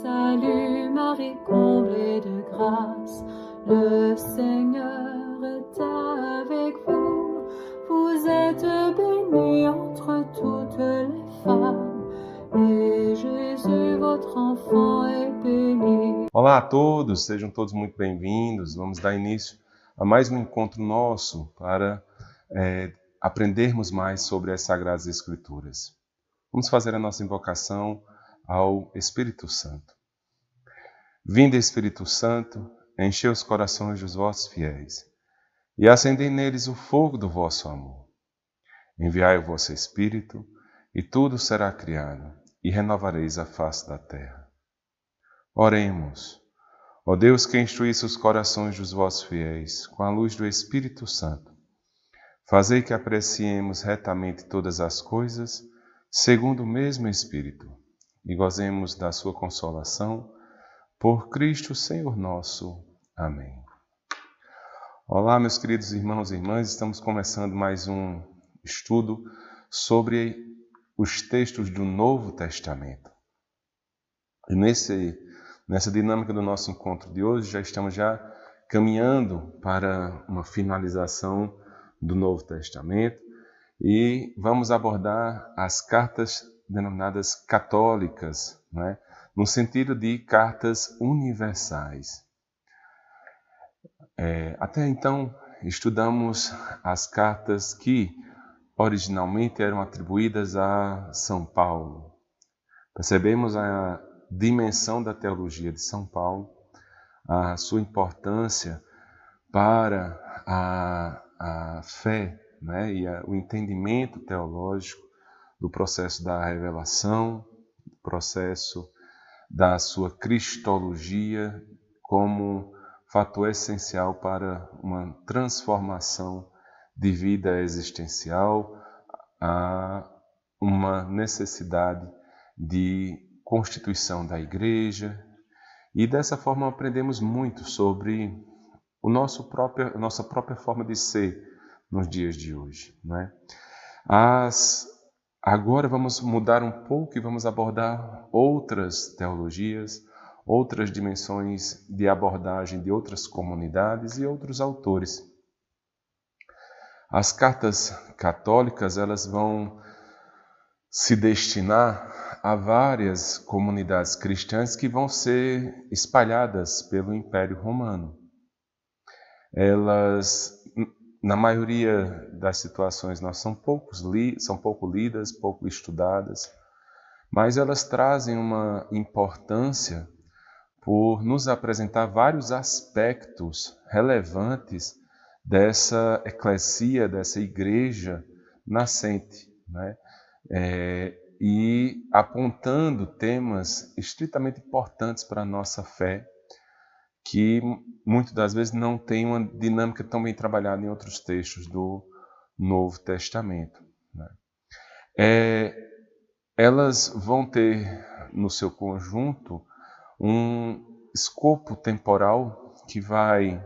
Salut Marie, comblée de grâce, le Seigneur est avec vous. Vous êtes bénie entre toutes les femmes, et Jésus, votre enfant, est béni. Olá a todos, sejam todos muito bem-vindos. Vamos dar início a mais um encontro nosso para aprendermos mais sobre as Sagradas Escrituras. Vamos fazer a nossa invocação ao Espírito Santo. Vinde, Espírito Santo, enchei os corações dos vossos fiéis e acendei neles o fogo do vosso amor. Enviai o vosso Espírito e tudo será criado e renovareis a face da terra. Oremos. Ó Deus, que instruísse os corações dos vossos fiéis com a luz do Espírito Santo, fazei que apreciemos retamente todas as coisas, segundo o mesmo Espírito, e gozemos da sua consolação, por Cristo Senhor nosso. Amém. Olá, meus queridos irmãos e irmãs, estamos começando mais um estudo sobre os textos do Novo Testamento. E nessa dinâmica do nosso encontro de hoje, já estamos caminhando para uma finalização do Novo Testamento e vamos abordar as cartas denominadas católicas, né? No sentido de cartas universais. Até então, estudamos as cartas que originalmente eram atribuídas a São Paulo. Percebemos a dimensão da teologia de São Paulo, a sua importância para a fé, né, e o entendimento teológico do processo da revelação, do processo da sua cristologia como fator essencial para uma transformação de vida existencial, a uma necessidade de constituição da igreja, e dessa forma aprendemos muito sobre nossa própria forma de ser nos dias de hoje, né? Agora vamos mudar um pouco e vamos abordar outras teologias, outras dimensões de abordagem de outras comunidades e outros autores. As cartas católicas, elas vão se destinar a várias comunidades cristãs que vão ser espalhadas pelo Império Romano. Elas, na maioria das situações, são pouco lidas, pouco estudadas, mas elas trazem uma importância por nos apresentar vários aspectos relevantes dessa eclesia, dessa igreja nascente, né? E apontando temas estritamente importantes para a nossa fé, que muitas das vezes não tem uma dinâmica tão bem trabalhada em outros textos do Novo Testamento, né? Elas vão ter no seu conjunto um escopo temporal que vai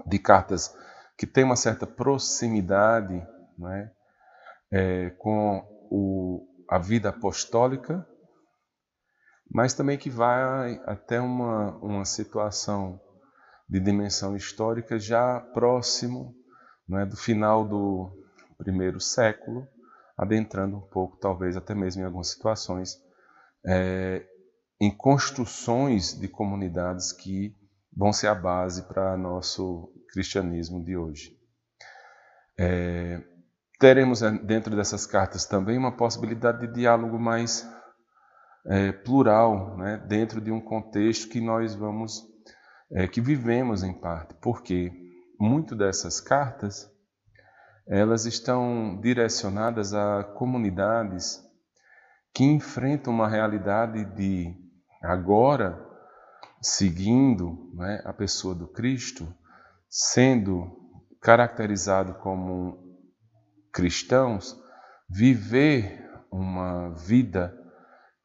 de cartas que tem uma certa proximidade, né, com a vida apostólica, mas também que vai até uma situação de dimensão histórica já próximo, né, do final do primeiro século, adentrando um pouco, talvez até mesmo em algumas situações, em construções de comunidades que vão ser a base para nosso cristianismo de hoje. Teremos dentro dessas cartas também uma possibilidade de diálogo mais plural, né, dentro de um contexto que nós que vivemos em parte, porque muito dessas cartas elas estão direcionadas a comunidades que enfrentam uma realidade de agora seguindo, né, a pessoa do Cristo, sendo caracterizado como cristãos, viver uma vida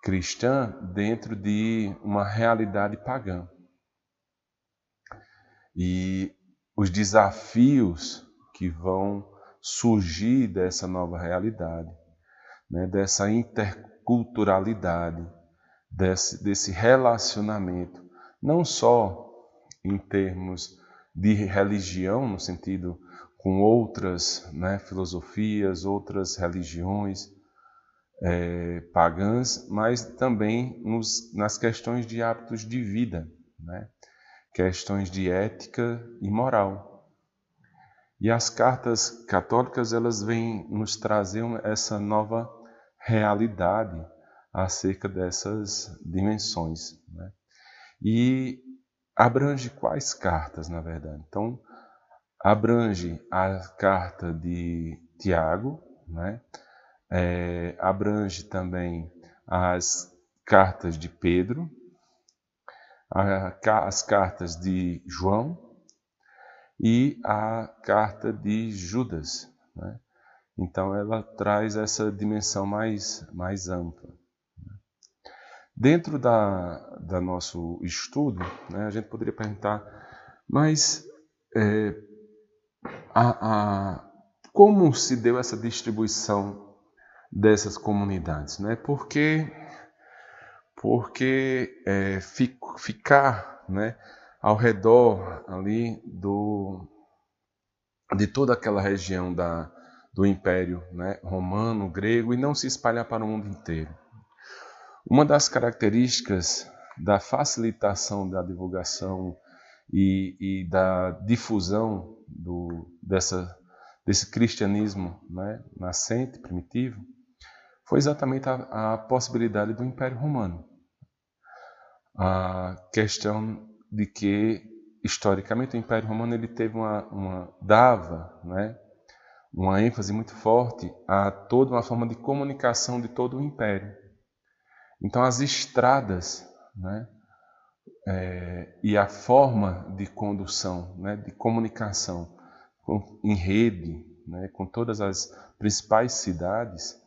cristã dentro de uma realidade pagã. E os desafios que vão surgir dessa nova realidade, né, dessa interculturalidade, desse relacionamento, não só em termos de religião, no sentido com outras, né, filosofias, outras religiões pagãs, mas também nas questões de hábitos de vida, né, questões de ética e moral. E as cartas católicas, elas vêm nos trazer essa nova realidade acerca dessas dimensões, né? E abrange quais cartas, na verdade? Então, abrange a carta de Tiago, né? Abrange também as cartas de Pedro, as cartas de João e a carta de Judas, né? Então ela traz essa dimensão mais ampla. Dentro da nosso estudo, né, a gente poderia perguntar, mas como se deu essa distribuição dessas comunidades, né? Porque ficar, né, ao redor ali de toda aquela região do Império, né, romano, grego, e não se espalhar para o mundo inteiro. Uma das características da facilitação da divulgação e da difusão desse cristianismo, né, nascente, primitivo, foi exatamente a possibilidade do Império Romano. A questão de que, historicamente, o Império Romano ele teve dava, né, uma ênfase muito forte a toda uma forma de comunicação de todo o Império. Então, as estradas, né, e a forma de condução, né, de comunicação em rede, né, com todas as principais cidades,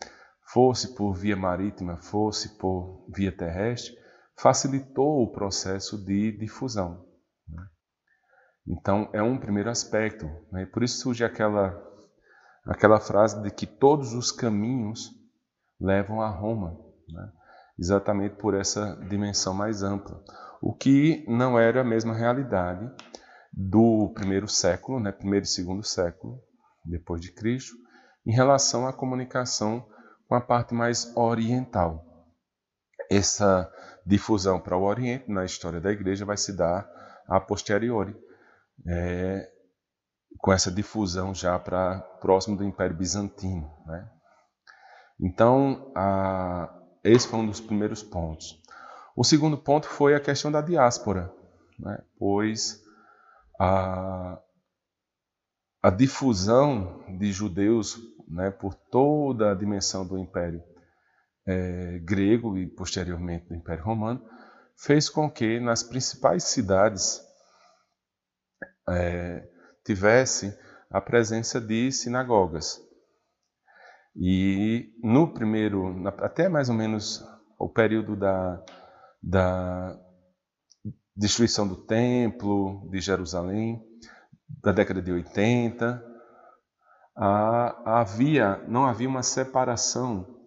fosse por via marítima, fosse por via terrestre, facilitou o processo de difusão, né? Então, é um primeiro aspecto, né? Por isso surge aquela frase de que todos os caminhos levam a Roma, né? Exatamente por essa dimensão mais ampla, o que não era a mesma realidade do primeiro século, né? Primeiro e segundo século depois de Cristo, em relação à comunicação com a parte mais oriental. Essa difusão para o Oriente, na história da Igreja, vai se dar a posteriori, com essa difusão já para próximo do Império Bizantino, né? Então, esse foi um dos primeiros pontos. O segundo ponto foi a questão da diáspora, né? Pois a difusão de judeus, né, por toda a dimensão do Império grego e posteriormente do Império Romano, fez com que nas principais cidades tivesse a presença de sinagogas. E no primeiro, até mais ou menos o período da destruição do templo de Jerusalém, da década de 80, não havia uma separação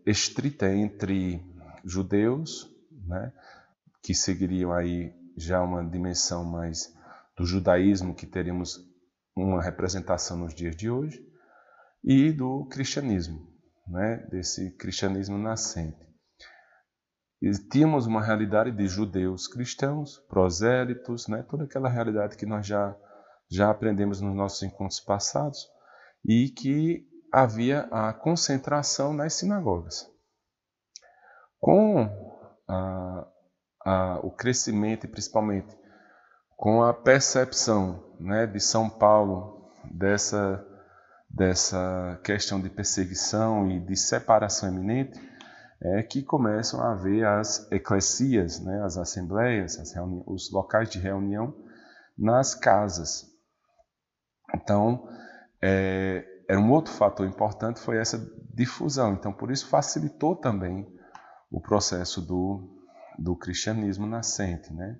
estrita entre judeus, né, que seguiriam aí já uma dimensão mais do judaísmo, que teríamos uma representação nos dias de hoje, e do cristianismo, né, desse cristianismo nascente. E tínhamos uma realidade de judeus cristãos, prosélitos, né, toda aquela realidade que nós já aprendemos nos nossos encontros passados, e que havia a concentração nas sinagogas. Com o crescimento e principalmente com a percepção, né, de São Paulo dessa questão de perseguição e de separação iminente, que começam a haver as eclesias, né, as assembleias, os locais de reunião nas casas. Então, era um outro fator importante, foi essa difusão. Então, por isso facilitou também o processo do cristianismo nascente, né?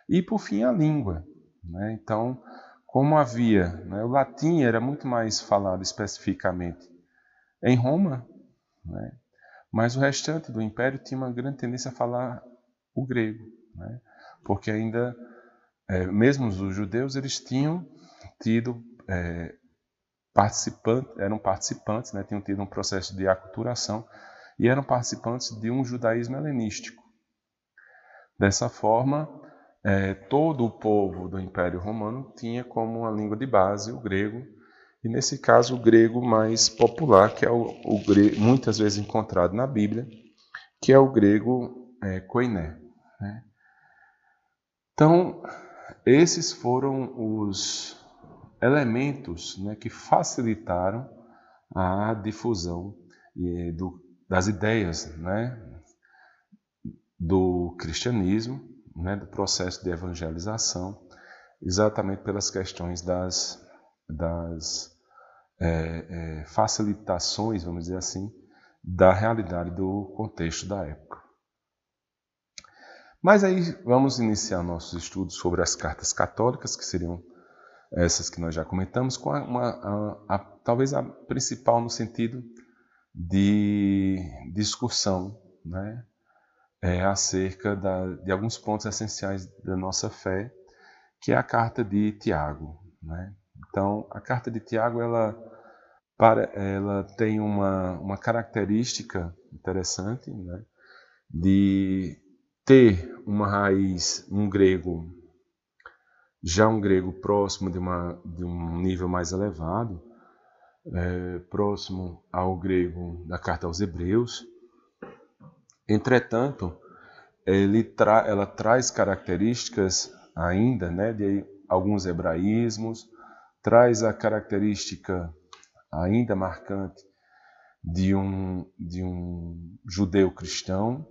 E, por fim, a língua, né? Então, como havia, né, o latim era muito mais falado especificamente em Roma, né? Mas o restante do império tinha uma grande tendência a falar o grego, né? Porque ainda, mesmo os judeus, eles tinham tido eram participantes, né? Tinham tido um processo de aculturação e eram participantes de um judaísmo helenístico. Dessa forma, todo o povo do Império Romano tinha como uma língua de base o grego, e nesse caso o grego mais popular, que é o grego, muitas vezes encontrado na Bíblia, que é o grego koiné, né? Então, esses foram os elementos, né, que facilitaram a difusão das ideias, né, do cristianismo, né, do processo de evangelização, exatamente pelas questões das facilitações, vamos dizer assim, da realidade do contexto da época. Mas aí vamos iniciar nossos estudos sobre as cartas católicas, que seriam essas que nós já comentamos, com talvez a principal no sentido de discussão, né, acerca de alguns pontos essenciais da nossa fé, que é a carta de Tiago, né? Então, a carta de Tiago ela tem uma característica interessante, né, de ter uma raiz, um grego próximo de um nível mais elevado, próximo ao grego da carta aos Hebreus. Entretanto, ela traz características ainda, né, de alguns hebraísmos, traz a característica ainda marcante de um judeu cristão,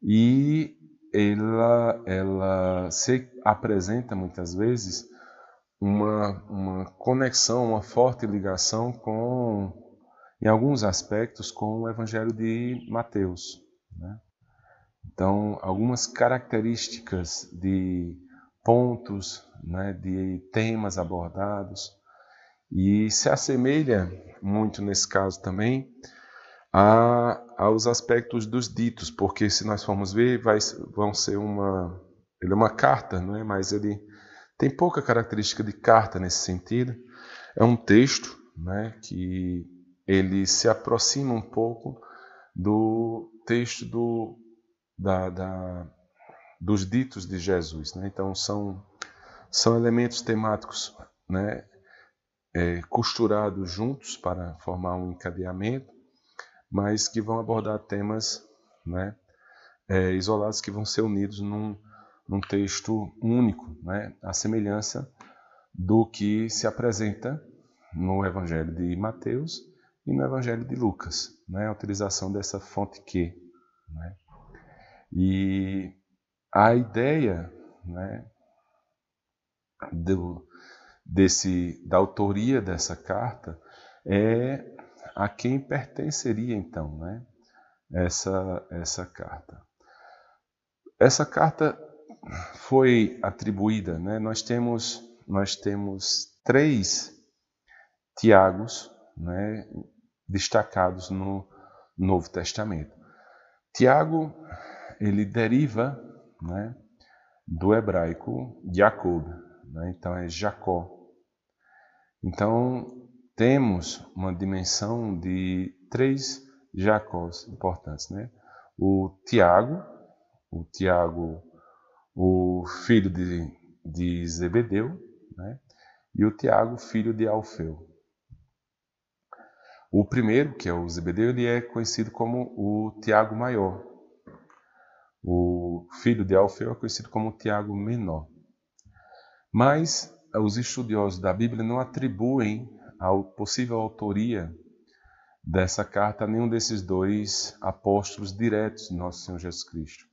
e ela se apresenta muitas vezes uma conexão, uma forte ligação em alguns aspectos, com o Evangelho de Mateus, né? Então, algumas características de pontos, né, de temas abordados, e se assemelha muito nesse caso também aos aspectos dos ditos, porque se nós formos ver, ele é uma carta, não é? Mas ele tem pouca característica de carta nesse sentido. É um texto, né, que ele se aproxima um pouco do texto dos ditos de Jesus, né? Então são elementos temáticos, né, costurados juntos para formar um encadeamento, mas que vão abordar temas, né, isolados, que vão ser unidos num texto único, né, à semelhança do que se apresenta no Evangelho de Mateus e no Evangelho de Lucas, né, a utilização dessa fonte Q, né. E a ideia, né, da autoria dessa carta é a quem pertenceria então, né, essa carta. Essa carta foi atribuída, né, nós temos 3 Tiagos, né, destacados no Novo Testamento. Tiago, ele deriva, né, do hebraico Jacob, né, então é Jacó. Então, temos uma dimensão de 3 Jacós importantes, né? O Tiago, o filho de Zebedeu, né? E o Tiago, filho de Alfeu. O primeiro, que é o Zebedeu, ele é conhecido como o Tiago maior. O filho de Alfeu é conhecido como o Tiago menor. Mas os estudiosos da Bíblia não atribuem a possível autoria dessa carta a nenhum desses 2 apóstolos diretos de Nosso Senhor Jesus Cristo.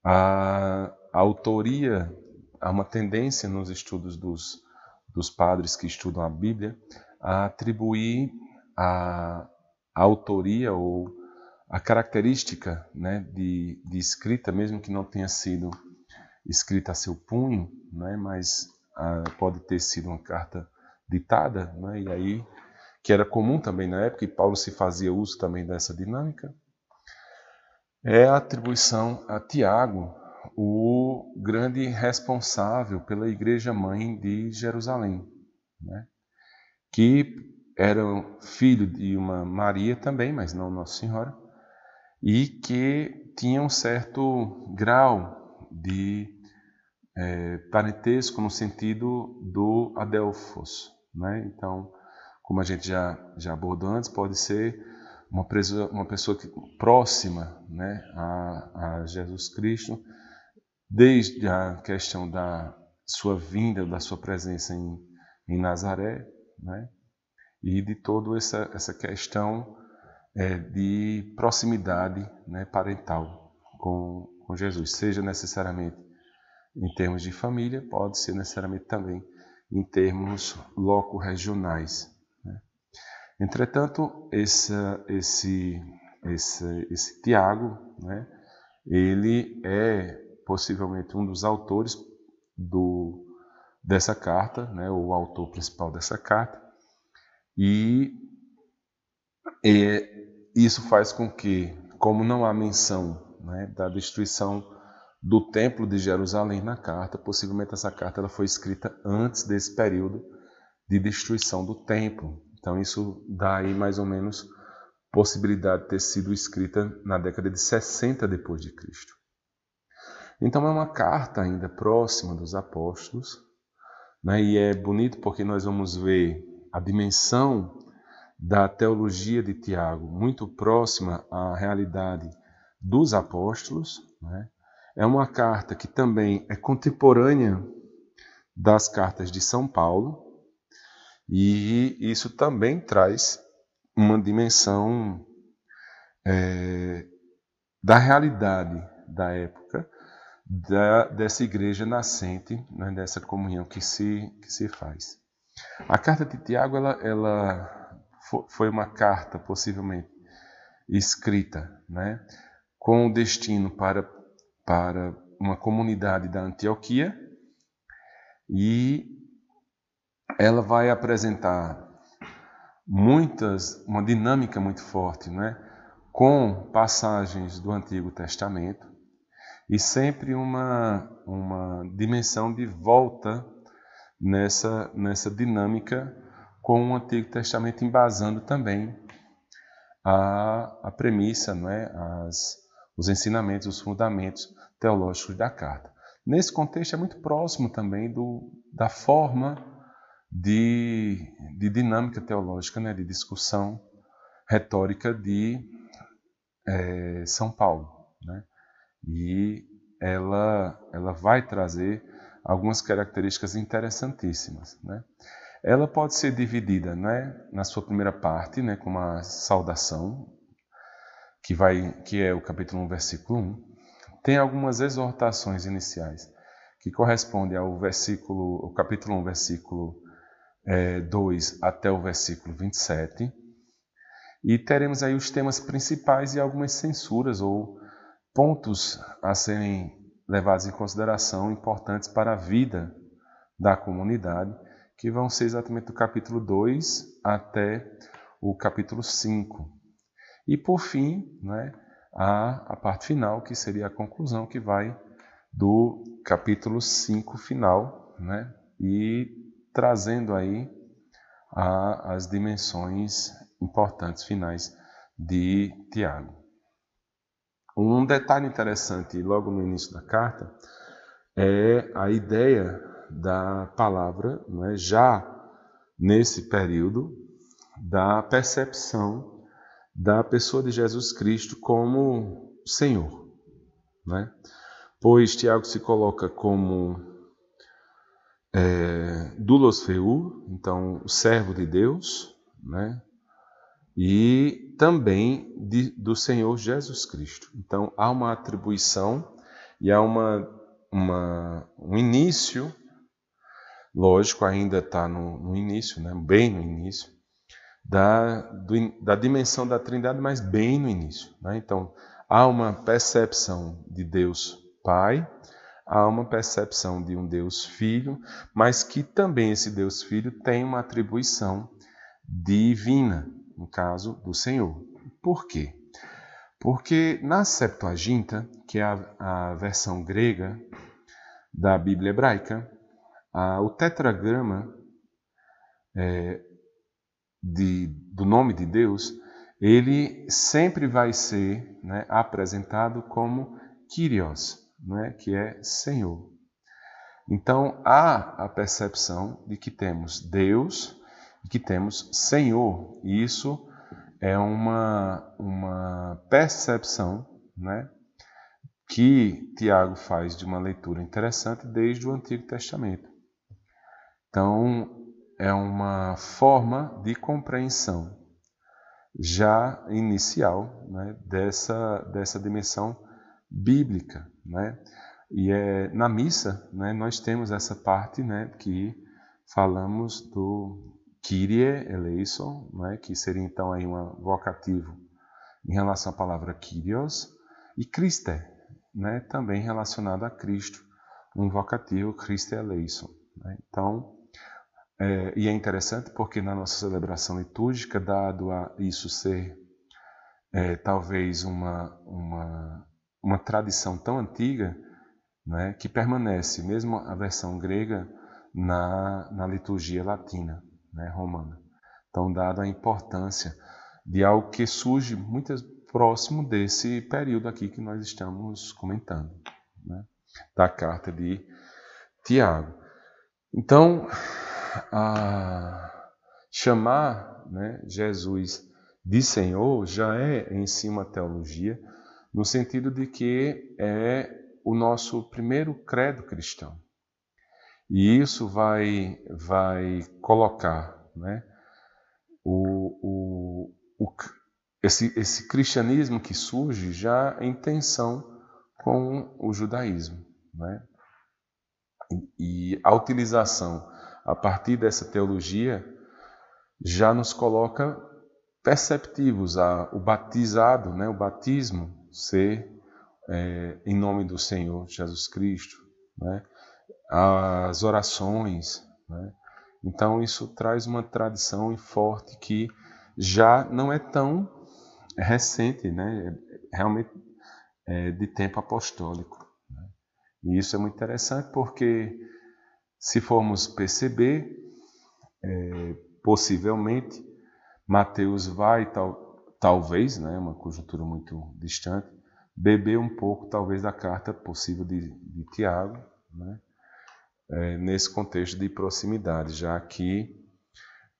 A autoria, há uma tendência nos estudos dos padres que estudam a Bíblia a atribuir a autoria ou a característica, né, de escrita, mesmo que não tenha sido escrita a seu punho, né, mas pode ter sido uma carta ditada, né, e aí que era comum também na época, e Paulo se fazia uso também dessa dinâmica, é a atribuição a Tiago, o grande responsável pela Igreja Mãe de Jerusalém, né? Que era filho de uma Maria também, mas não Nossa Senhora, e que tinha um certo grau de parentesco no sentido do Adelphos, né? Então, como a gente já abordou antes, pode ser uma pessoa próxima, né, a Jesus Cristo, desde a questão da sua vinda, da sua presença em Nazaré, né, e de toda essa questão de proximidade, né, parental com Jesus, seja necessariamente em termos de família, pode ser necessariamente também em termos loco-regionais. Né? Entretanto, esse Tiago, né, ele é possivelmente um dos autores dessa carta, né, o autor principal dessa carta, e isso faz com que, como não há menção, né, da destruição do Templo de Jerusalém na carta, possivelmente essa carta ela foi escrita antes desse período de destruição do Templo. Então isso dá aí mais ou menos possibilidade de ter sido escrita na década de 60 depois de Cristo. Então é uma carta ainda próxima dos apóstolos, né, e é bonito porque nós vamos ver a dimensão da teologia de Tiago muito próxima à realidade dos apóstolos, né? É uma carta que também é contemporânea das cartas de São Paulo, e isso também traz uma dimensão da realidade da época, dessa igreja nascente, né, dessa comunhão que se faz. A carta de Tiago ela foi uma carta possivelmente escrita, né, com o destino para uma comunidade da Antioquia, e ela vai apresentar uma dinâmica muito forte, né, com passagens do Antigo Testamento e sempre uma dimensão de volta nessa dinâmica com o Antigo Testamento, embasando também a premissa, né, os ensinamentos, os fundamentos teológicos da carta. Nesse contexto é muito próximo também da forma de dinâmica teológica, né, de discussão retórica de São Paulo, né? E ela vai trazer algumas características interessantíssimas, né? Ela pode ser dividida, né, na sua primeira parte, né, com uma saudação, que é o capítulo 1, versículo 1. Tem algumas exortações iniciais, que correspondem ao capítulo 1, versículo 2 até o versículo 27. E teremos aí os temas principais e algumas censuras ou pontos a serem levados em consideração, importantes para a vida da comunidade, que vão ser exatamente do capítulo 2 até o capítulo 5. E por fim, né, a parte final, que seria a conclusão, que vai do capítulo 5 final, né, e trazendo aí as dimensões importantes finais de Tiago. Um detalhe interessante logo no início da carta é a ideia da palavra, né, já nesse período, da percepção da pessoa de Jesus Cristo como Senhor, né? Pois Tiago se coloca como doulos theou, então o servo de Deus, né? E também do Senhor Jesus Cristo. Então há uma atribuição e há um início, lógico, ainda está no início, né? Bem no início, da dimensão da Trindade, mas bem no início, né? Então há uma percepção de Deus Pai, há uma percepção de um Deus Filho, mas que também esse Deus Filho tem uma atribuição divina, no caso do Senhor. Por quê? Porque na Septuaginta, que é a versão grega da Bíblia hebraica, o tetragrama do nome de Deus, ele sempre vai ser, né, apresentado como Kyrios, né, que é Senhor. Então, há a percepção de que temos Deus e que temos Senhor. E isso é uma percepção, né, que Tiago faz de uma leitura interessante desde o Antigo Testamento. Então, é uma forma de compreensão já inicial, né, dessa dimensão bíblica, né? E na missa, né, nós temos essa parte, né, que falamos do Kyrie eleison, né, que seria então aí um vocativo em relação à palavra Kyrios, e Christe, né, também relacionado a Cristo, um vocativo Christe eleison. Né? Então, e é interessante porque na nossa celebração litúrgica, dado a isso ser talvez uma tradição tão antiga, né, que permanece, mesmo a versão grega, na liturgia latina, né, romana. Então, dada a importância de algo que surge muito próximo desse período aqui que nós estamos comentando, né, da carta de Tiago. Então, chamar, né, Jesus de Senhor já é em si uma teologia, no sentido de que é o nosso primeiro credo cristão. E isso vai colocar, né, esse cristianismo que surge já em tensão com o judaísmo, né? E a utilização a partir dessa teologia já nos coloca perceptivos o batizado, né, o batismo ser em nome do Senhor Jesus Cristo, né, as orações, né? Então isso traz uma tradição forte que já não é tão recente, né, realmente de tempo apostólico. Né? E isso é muito interessante porque, se formos perceber, possivelmente, Mateus vai, talvez, né, uma conjuntura muito distante, beber um pouco, talvez, da carta possível de Tiago, né, nesse contexto de proximidade, já que,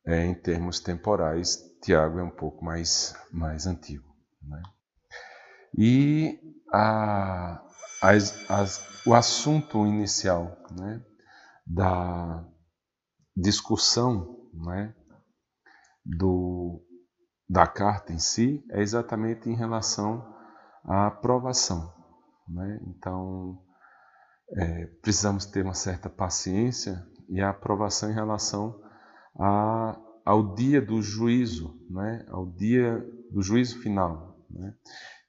em termos temporais, Tiago é um pouco mais antigo. Né? E o assunto inicial, né, da discussão, né, da carta em si é exatamente em relação à aprovação. Né? Então, precisamos ter uma certa paciência e a aprovação em relação ao dia do juízo, né? Ao dia do juízo final, né?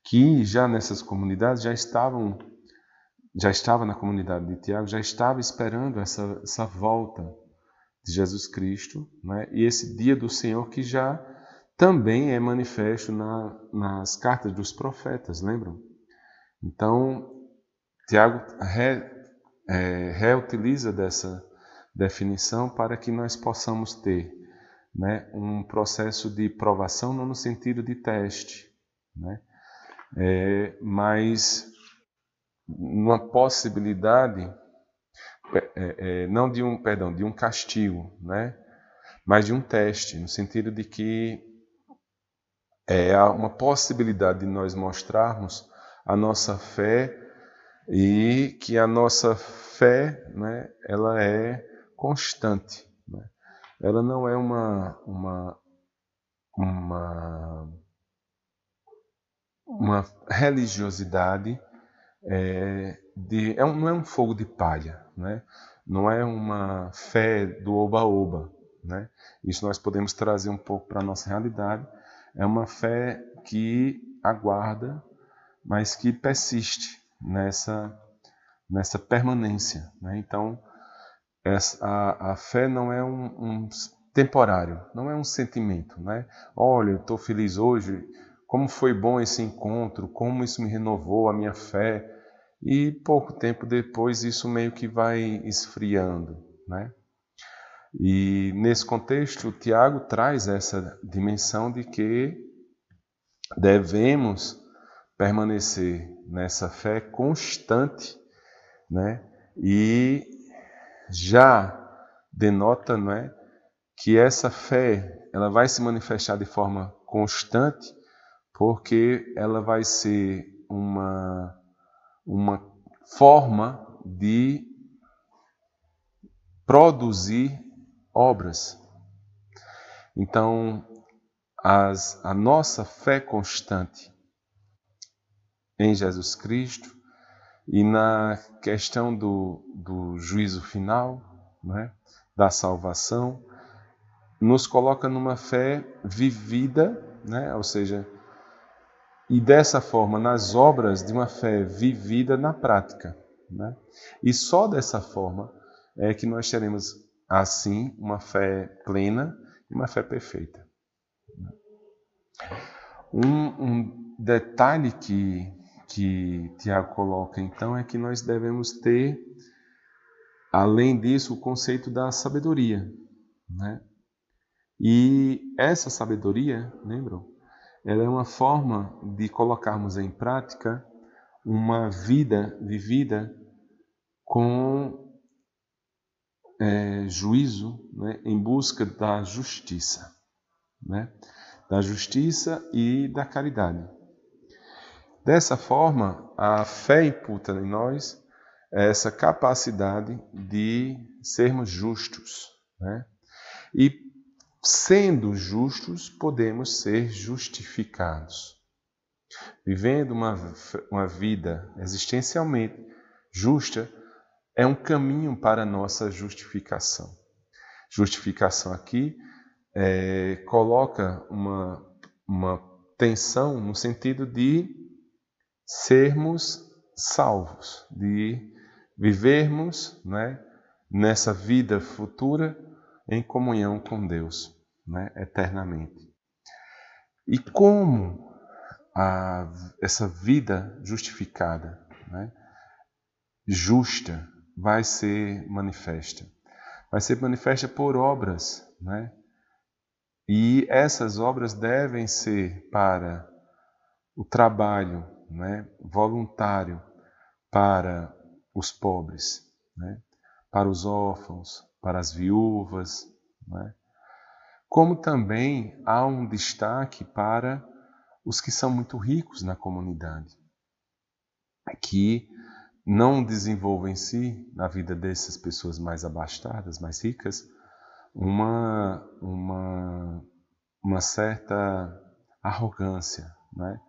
Que já nessas comunidades já estava na comunidade de Tiago, já estava esperando essa volta de Jesus Cristo, né? E esse dia do Senhor que já também é manifesto nas cartas dos profetas, lembram? Então, Tiago reutiliza dessa definição para que nós possamos ter, né, um processo de provação, não no sentido de teste, né? Mas uma possibilidade, não de um castigo, né? Mas de um teste, no sentido de que há uma possibilidade de nós mostrarmos a nossa fé e que a nossa fé, né, ela é constante. Né? Ela não é uma religiosidade, não é um fogo de palha, né? Não é uma fé do oba-oba. Né? Isso nós podemos trazer um pouco para a nossa realidade. É uma fé que aguarda, mas que persiste nessa permanência. Né? Então, a fé não é temporário, não é um sentimento, né? Olha, eu estou feliz hoje, como foi bom esse encontro, como isso me renovou a minha fé, e pouco tempo depois isso meio que vai esfriando, né? E nesse contexto, o Tiago traz essa dimensão de que devemos permanecer nessa fé constante, né? E já denota, não é, que essa fé ela vai se manifestar de forma constante, porque ela vai ser uma forma de produzir obras. Então, a nossa fé constante em Jesus Cristo e na questão do juízo final, né, da salvação, nos coloca numa fé vivida, né, ou seja, e dessa forma nas obras de uma fé vivida na prática, né? E só dessa forma é que nós teremos, assim, uma fé plena e uma fé perfeita. Um detalhe que Tiago coloca, então, é que nós devemos ter, além disso, o conceito da sabedoria, né? E essa sabedoria, lembram? Ela é uma forma de colocarmos em prática uma vida vivida com juízo, né, em busca da justiça, né? Da justiça e da caridade. Dessa forma, a fé imputa em nós essa capacidade de sermos justos, né? E sendo justos, podemos ser justificados. Vivendo uma vida existencialmente justa é um caminho para a nossa justificação. Justificação aqui coloca uma tensão no sentido de sermos salvos, de vivermos, né, nessa vida futura em comunhão com Deus, né, eternamente. E como essa vida justificada, né, justa, vai ser manifesta? Vai ser manifesta por obras, né? E essas obras devem ser para o trabalho, né, voluntário para os pobres, né, para os órfãos, para as viúvas, né? Como também há um destaque para os que são muito ricos na comunidade, que não desenvolvem em si, na vida dessas pessoas mais abastadas, mais ricas, uma certa arrogância, né?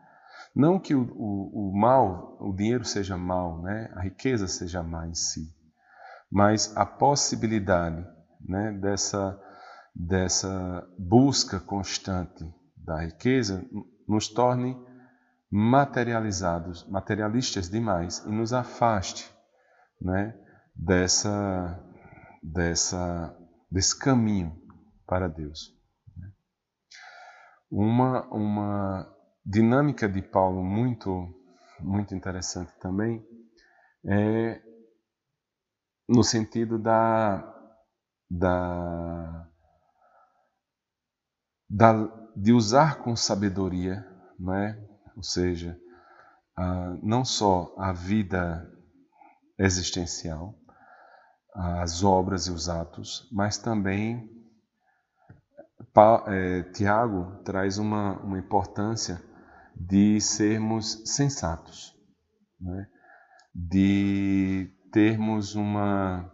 Não que o mal, o dinheiro seja mal, né? A riqueza seja má em si, mas a possibilidade, né, dessa busca constante da riqueza nos torne materialistas demais e nos afaste, né, desse caminho para Deus. Uma dinâmica de Paulo muito interessante também é no sentido de usar com sabedoria, né? Ou seja, não só a vida existencial, as obras e os atos, mas também Tiago traz uma importância de sermos sensatos, né? De termos uma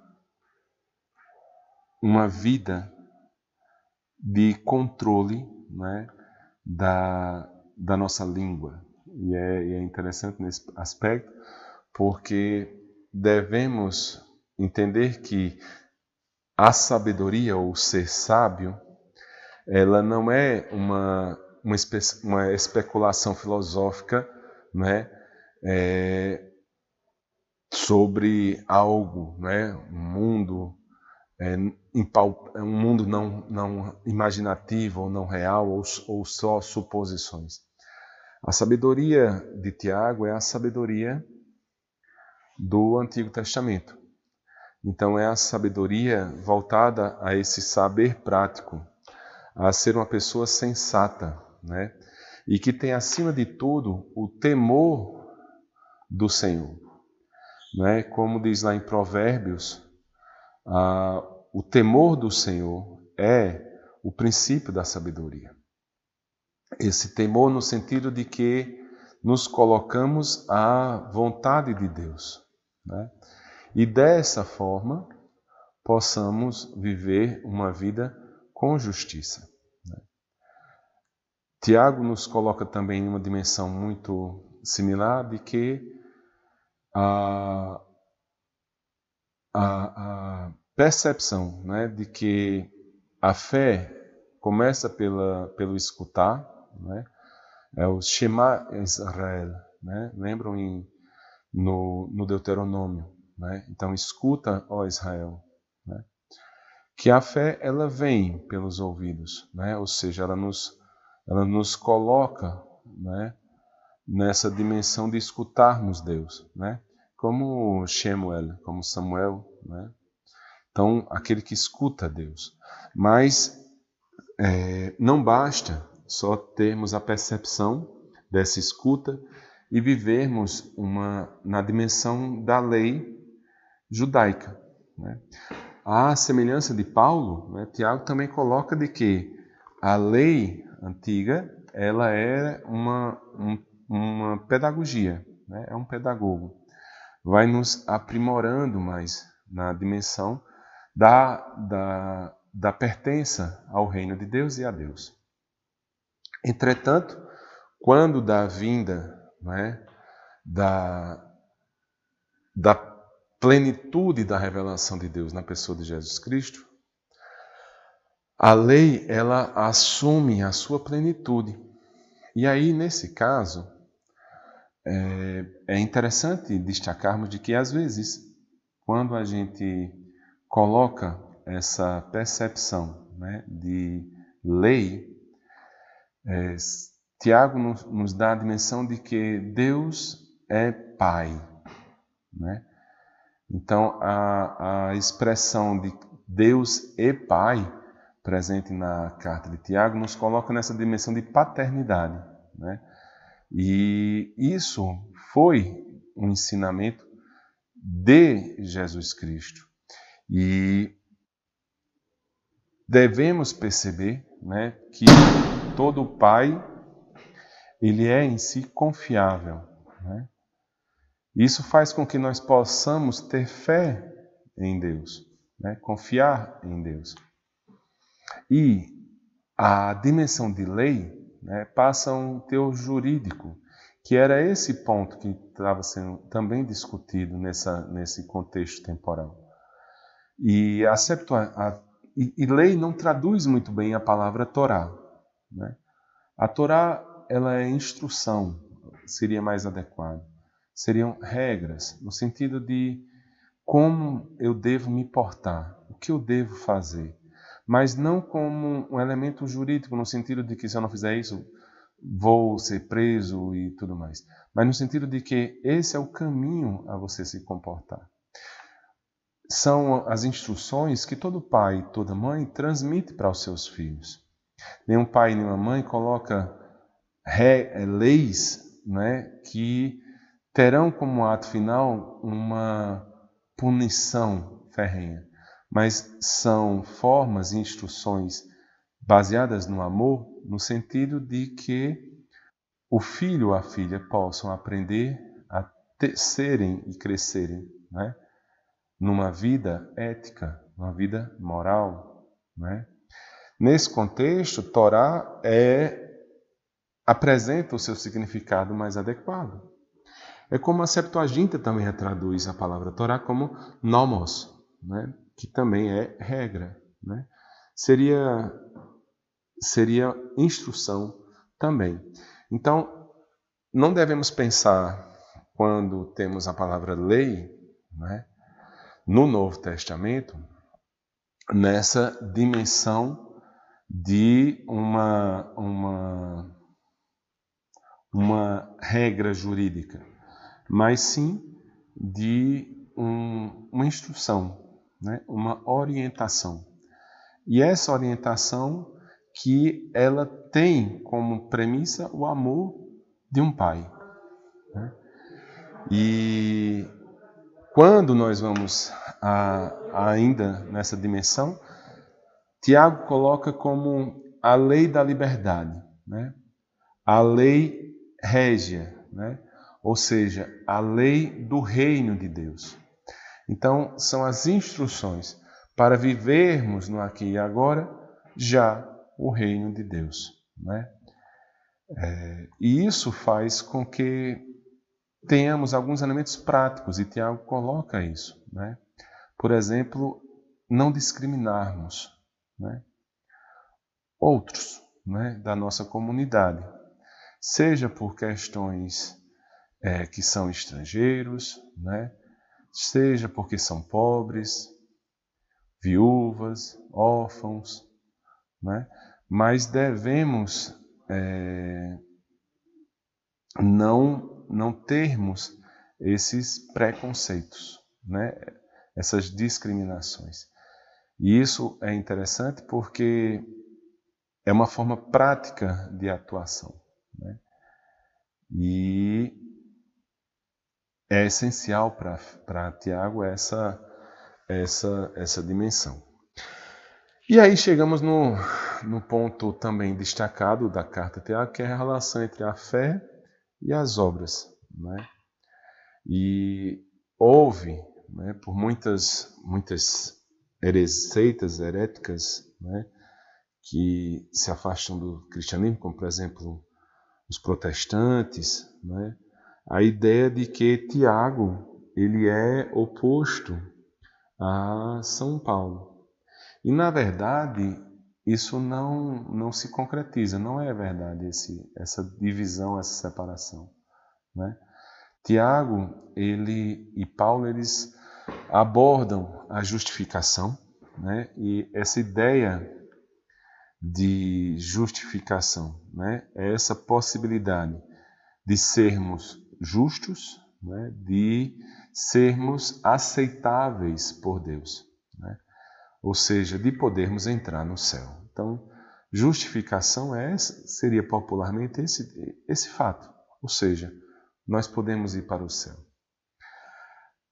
vida de controle, né, da nossa língua. E é interessante nesse aspecto, porque devemos entender que a sabedoria, ou ser sábio, ela não é uma especulação filosófica, né, sobre algo, né, um mundo um mundo não imaginativo ou não real ou só suposições. A sabedoria de Tiago é a sabedoria do Antigo Testamento. Então é a sabedoria voltada a esse saber prático, a ser uma pessoa sensata, né? E que tem acima de tudo o temor do Senhor, né? Como diz lá em Provérbios, o temor do Senhor é o princípio da sabedoria. Esse temor no sentido de que nos colocamos à vontade de Deus, né? E dessa forma possamos viver uma vida com justiça. Tiago nos coloca também em uma dimensão muito similar de que a percepção, né, de que a fé começa pelo escutar, né, é o Shema Israel, né, lembram no Deuteronômio, né, então escuta, ó Israel, né, que a fé ela vem pelos ouvidos, né, ou seja, ela nos coloca, né, nessa dimensão de escutarmos Deus, né, como Shemuel, como Samuel, né. Então, aquele que escuta Deus. Mas não basta só termos a percepção dessa escuta e vivermos na dimensão da lei judaica, né? À semelhança de Paulo, né, Tiago também coloca de que a lei antiga ela é uma pedagogia, né? É um pedagogo. Vai nos aprimorando mais na dimensão da pertença ao reino de Deus e a Deus. Entretanto, quando da vinda, né, da plenitude da revelação de Deus na pessoa de Jesus Cristo, a lei ela assume a sua plenitude. E aí, nesse caso, é interessante destacarmos de que, às vezes, quando a gente coloca essa percepção, né, de lei, Tiago nos dá a dimensão de que Deus é Pai, né? Então, a expressão de Deus é Pai, presente na carta de Tiago, nos coloca nessa dimensão de paternidade, né? E isso foi um ensinamento de Jesus Cristo. E devemos perceber, né, que todo pai ele é em si confiável, né? Isso faz com que nós possamos ter fé em Deus, né? Confiar em Deus. E a dimensão de lei, né, passa a um teor jurídico, que era esse ponto que estava sendo também discutido nesse contexto temporal. E lei não traduz muito bem a palavra Torá, né? A Torá ela é instrução, seria mais adequado. Seriam regras, no sentido de como eu devo me portar, o que eu devo fazer. Mas não como um elemento jurídico, no sentido de que se eu não fizer isso, vou ser preso e tudo mais. Mas no sentido de que esse é o caminho a você se comportar. São as instruções que todo pai e toda mãe transmite para os seus filhos. Nenhum pai e nenhuma mãe coloca leis, né, que terão como ato final uma punição ferrenha, mas são formas e instruções baseadas no amor, no sentido de que o filho ou a filha possam aprender a serem e crescerem, né, numa vida ética, numa vida moral, né? Nesse contexto, Torá apresenta o seu significado mais adequado. É como a Septuaginta também traduz a palavra Torá como nomos, né? Que também é regra, né? Seria instrução também. Então, não devemos pensar, quando temos a palavra lei, né, no Novo Testamento, nessa dimensão de uma regra jurídica, mas sim de uma instrução, né? Uma orientação. E essa orientação que ela tem como premissa o amor de um pai, né? E quando nós vamos ainda nessa dimensão, Tiago coloca como a lei da liberdade, né? A lei régia, né? Ou seja, a lei do reino de Deus. Então, são as instruções para vivermos no aqui e agora já o reino de Deus, né? E isso faz com que tenhamos alguns elementos práticos, e Tiago coloca isso, né? Por exemplo, não discriminarmos, né, outros, né, da nossa comunidade, seja por questões que são estrangeiros, né, seja porque são pobres, viúvas, órfãos, né, mas devemos não termos esses preconceitos, né, essas discriminações. E isso é interessante porque é uma forma prática de atuação, né? E é essencial para Tiago essa dimensão. E aí chegamos no ponto também destacado da carta a Tiago, que é a relação entre a fé e as obras, né? E houve, né, por muitas seitas heréticas, né, que se afastam do cristianismo, como por exemplo os protestantes, né, a ideia de que Tiago ele é oposto a São Paulo. E na verdade isso não se concretiza, não é verdade essa divisão, essa separação, né? Tiago e Paulo eles abordam a justificação, né? E essa ideia de justificação, né, é essa possibilidade de sermos justos, né, de sermos aceitáveis por Deus, né? Ou seja, de podermos entrar no céu. Então, justificação seria popularmente esse fato, ou seja, nós podemos ir para o céu.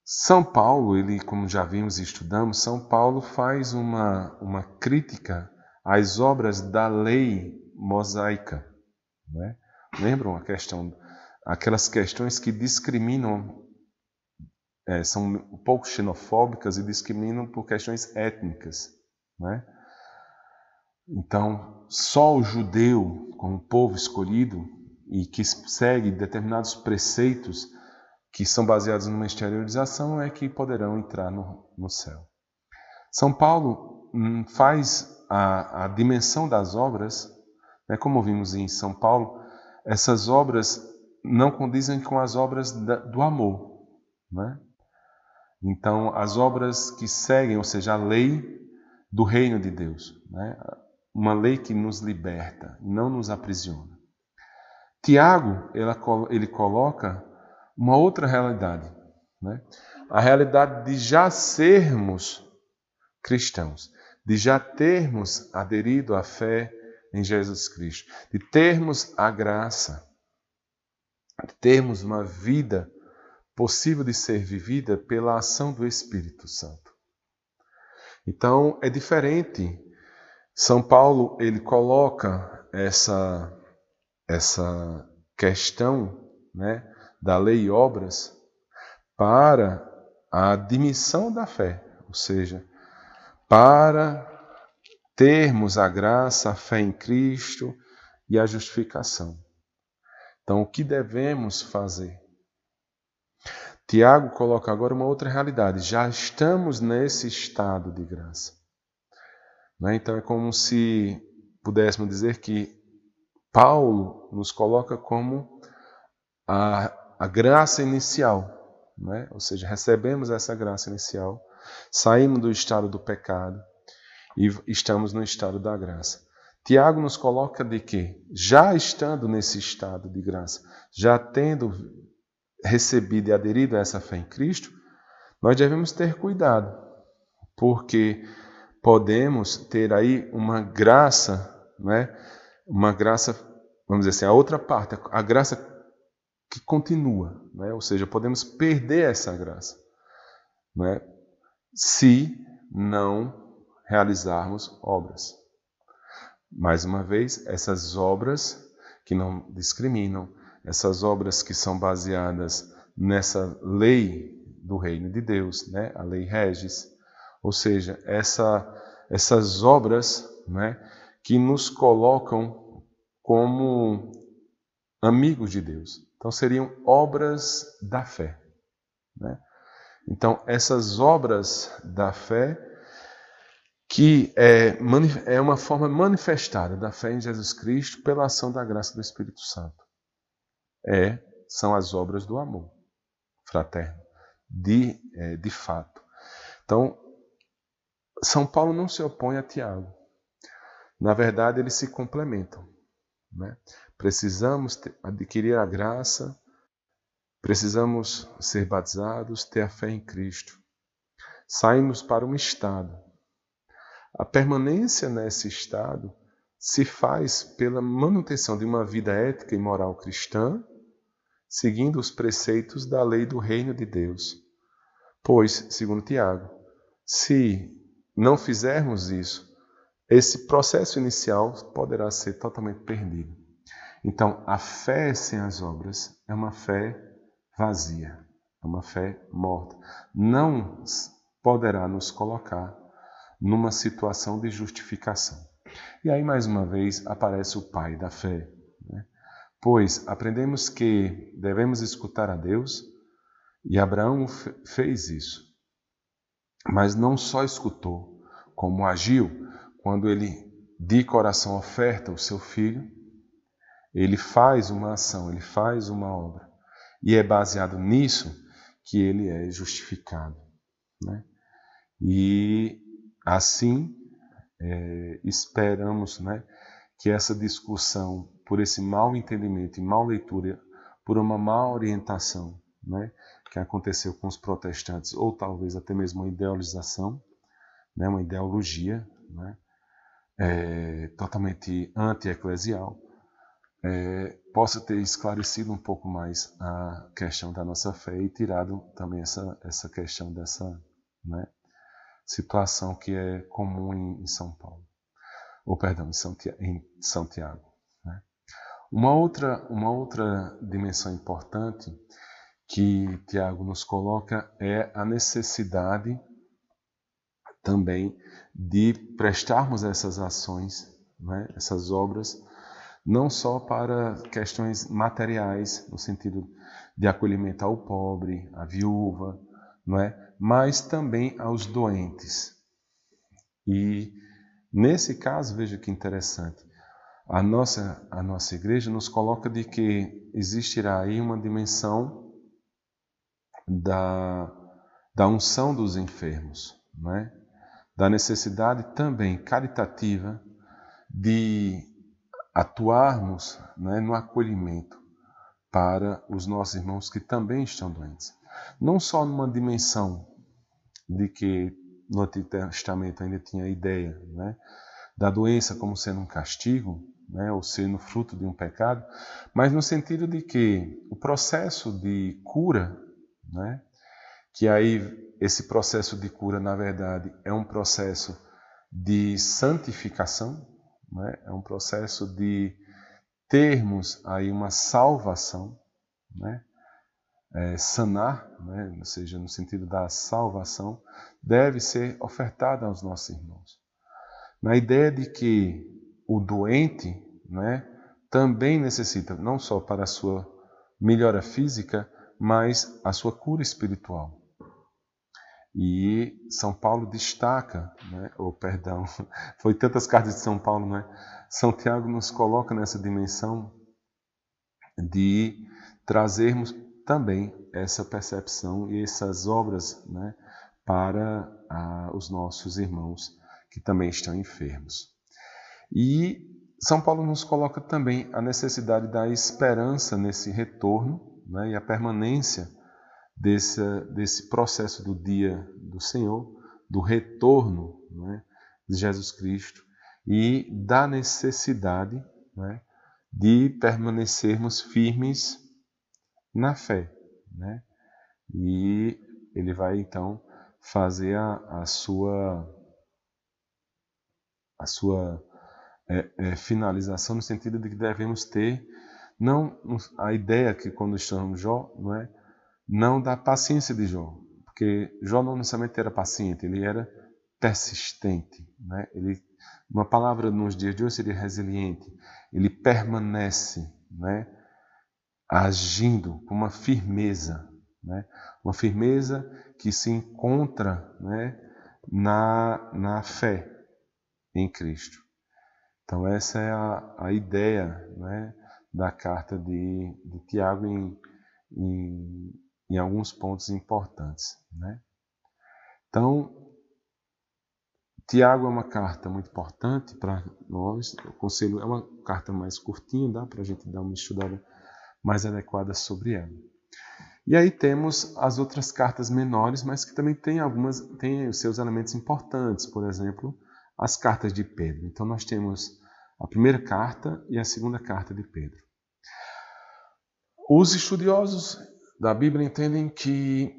São Paulo, como já vimos e estudamos, São Paulo faz uma crítica às obras da lei mosaica, né? Lembram aquelas questões que discriminam, são um pouco xenofóbicas e discriminam por questões étnicas, né? Então, só o judeu, como povo escolhido e que segue determinados preceitos que são baseados numa exteriorização, é que poderão entrar no céu. São Paulo faz a dimensão das obras, né, como vimos em São Paulo, essas obras não condizem com as obras do amor, né? Então, as obras que seguem, ou seja, a lei do reino de Deus, né? Uma lei que nos liberta, não nos aprisiona. Tiago, ele coloca uma outra realidade, né? A realidade de já sermos cristãos, de já termos aderido à fé em Jesus Cristo, de termos a graça, de termos uma vida possível de ser vivida pela ação do Espírito Santo. Então, é diferente. São Paulo, ele coloca essa questão, né, da lei e obras para a admissão da fé, ou seja, para termos a graça, a fé em Cristo e a justificação. Então, o que devemos fazer? Tiago coloca agora uma outra realidade. Já estamos nesse estado de graça, né? Então, é como se pudéssemos dizer que Paulo nos coloca como a graça inicial, né? Ou seja, recebemos essa graça inicial, saímos do estado do pecado e estamos no estado da graça. Tiago nos coloca de que, já estando nesse estado de graça, já tendo recebido e aderido a essa fé em Cristo, nós devemos ter cuidado, porque podemos ter aí uma graça, né? Uma graça, vamos dizer assim, a outra parte, a graça que continua, né? Ou seja, podemos perder essa graça, né? Se não realizarmos obras. Mais uma vez, essas obras que não discriminam, essas obras que são baseadas nessa lei do reino de Deus, né? A lei regis, ou seja, essas obras, né, que nos colocam como amigos de Deus. Então seriam obras da fé, né? Então essas obras da fé que é uma forma manifestada da fé em Jesus Cristo pela ação da graça do Espírito Santo. São as obras do amor fraterno, de fato. Então, São Paulo não se opõe a Tiago. Na verdade, eles se complementam, né? Precisamos adquirir a graça, precisamos ser batizados, ter a fé em Cristo. Saímos para um estado. A permanência nesse estado se faz pela manutenção de uma vida ética e moral cristã, seguindo os preceitos da lei do reino de Deus. Pois, segundo Tiago, se não fizermos isso, esse processo inicial poderá ser totalmente perdido. Então, a fé sem as obras é uma fé vazia, é uma fé morta. Não poderá nos colocar numa situação de justificação. E aí, mais uma vez, aparece o pai da fé, né? Pois aprendemos que devemos escutar a Deus, e Abraão fez isso. Mas não só escutou, como agiu. Quando ele de coração oferta o seu filho, ele faz uma ação, ele faz uma obra. E é baseado nisso que ele é justificado, né? E assim esperamos, né, que essa discussão, por esse mau entendimento e mal leitura, por uma má orientação, né, que aconteceu com os protestantes, ou talvez até mesmo uma ideologização, né, uma ideologia, né, totalmente anti-eclesial, possa ter esclarecido um pouco mais a questão da nossa fé e tirado também essa questão dessa, né, situação que é comum em São Paulo, ou perdão, em São Tiago, né? Uma outra dimensão importante que Tiago nos coloca é a necessidade também de prestarmos essas ações, né, essas obras, não só para questões materiais, no sentido de acolhimento ao pobre, à viúva, não é? Mas também aos doentes. E nesse caso, veja que interessante, a nossa igreja nos coloca de que existirá aí uma dimensão da unção dos enfermos, não é? Da necessidade também caritativa de atuarmos, né, no acolhimento para os nossos irmãos que também estão doentes. Não só numa dimensão de que no Antigo Testamento ainda tinha a ideia, né, da doença como sendo um castigo, né, ou sendo fruto de um pecado, mas no sentido de que o processo de cura, né, que aí esse processo de cura, na verdade, é um processo de santificação, né, é um processo de termos aí uma salvação, né, sanar, né, ou seja, no sentido da salvação, deve ser ofertada aos nossos irmãos. Na ideia de que o doente, né, também necessita, não só para a sua melhora física, mas a sua cura espiritual. E São Paulo destaca, né, foi tantas cartas de São Paulo, né? São Tiago nos coloca nessa dimensão de trazermos também essa percepção e essas obras, né, para os nossos irmãos que também estão enfermos. E São Paulo nos coloca também a necessidade da esperança nesse retorno, né, e a permanência desse processo do dia do Senhor, do retorno, né, de Jesus Cristo, e da necessidade, né, de permanecermos firmes na fé, né? E ele vai então fazer a sua finalização no sentido de que devemos ter não a ideia que quando estamos Jó, não é, não da paciência de Jó, porque Jó não necessariamente era paciente, ele era persistente, né? Ele, uma palavra nos dias de hoje seria resiliente. Ele permanece, né, agindo com uma firmeza, né? Uma firmeza que se encontra, né, na fé em Cristo. Então essa é a ideia, né, da carta de Tiago em alguns pontos importantes, né? Então, Tiago é uma carta muito importante para nós. O conselho é uma carta mais curtinha, dá para a gente dar uma estudada mais adequada sobre ela. E aí temos as outras cartas menores, mas que também têm os seus elementos importantes. Por exemplo, as cartas de Pedro. Então nós temos a primeira carta e a segunda carta de Pedro. Os estudiosos da Bíblia entendem que